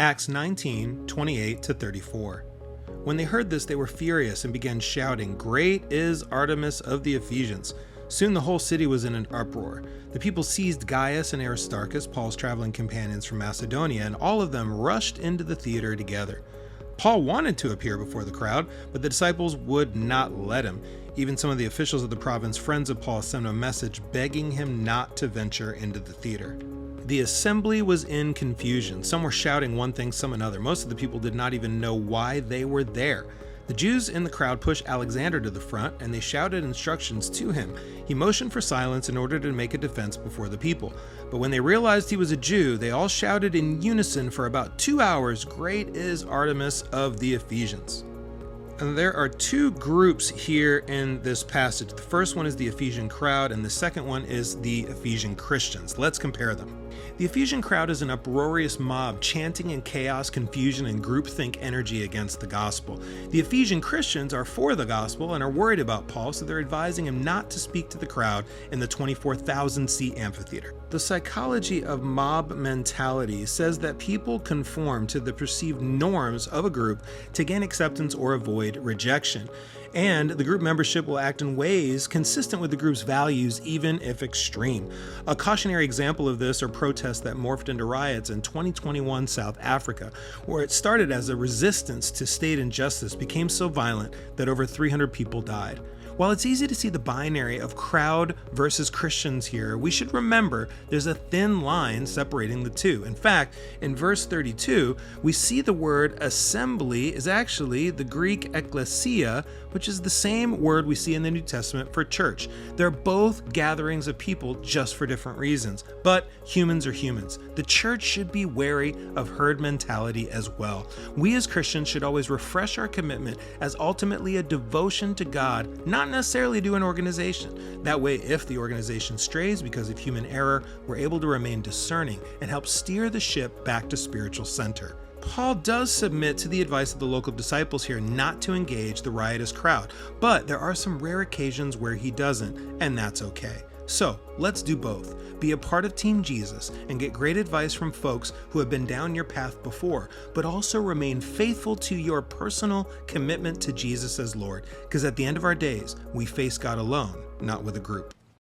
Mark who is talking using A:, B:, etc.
A: Acts 19:28-34. When they heard this, they were furious and began shouting, "Great is Artemis of the Ephesians!" Soon the whole city was in an uproar. The people seized Gaius and Aristarchus, Paul's traveling companions from Macedonia, and all of them rushed into the theater together. Paul wanted to appear before the crowd, but the disciples would not let him. Even some of the officials of the province, friends of Paul, sent him a message begging him not to venture into the theater. The assembly was in confusion. Some were shouting one thing, some another. Most of the people did not even know why they were there. The Jews in the crowd pushed Alexander to the front, and they shouted instructions to him. He motioned for silence in order to make a defense before the people. But when they realized he was a Jew, they all shouted in unison for about 2 hours, "Great is Artemis of the Ephesians." And there are two groups here in this passage. The first one is the Ephesian crowd, and the second one is the Ephesian Christians. Let's compare them. The Ephesian crowd is an uproarious mob, chanting in chaos, confusion, and groupthink energy against the gospel. The Ephesian Christians are for the gospel and are worried about Paul, so they're advising him not to speak to the crowd in the 24,000-seat amphitheater. The psychology of mob mentality says that people conform to the perceived norms of a group to gain acceptance or avoid rejection. And the group membership will act in ways consistent with the group's values, even if extreme. A cautionary example of this are protests that morphed into riots in 2021 South Africa, where it started as a resistance to state injustice, became so violent that over 300 people died. While it's easy to see the binary of crowd versus Christians here, we should remember there's a thin line separating the two. In fact, in verse 32, we see the word assembly is actually the Greek Ekklesia, which is the same word we see in the New Testament for church. They're both gatherings of people just for different reasons, but humans are humans. The church should be wary of herd mentality as well. We as Christians should always refresh our commitment as ultimately a devotion to God, not necessarily to an organization. That way, if the organization strays because of human error, we're able to remain discerning and help steer the ship back to spiritual center. Paul does submit to the advice of the local disciples here not to engage the riotous crowd, but there are some rare occasions where he doesn't, and that's okay. So let's do both. Be a part of Team Jesus and get great advice from folks who have been down your path before, but also remain faithful to your personal commitment to Jesus as Lord, because at the end of our days, we face God alone, not with a group.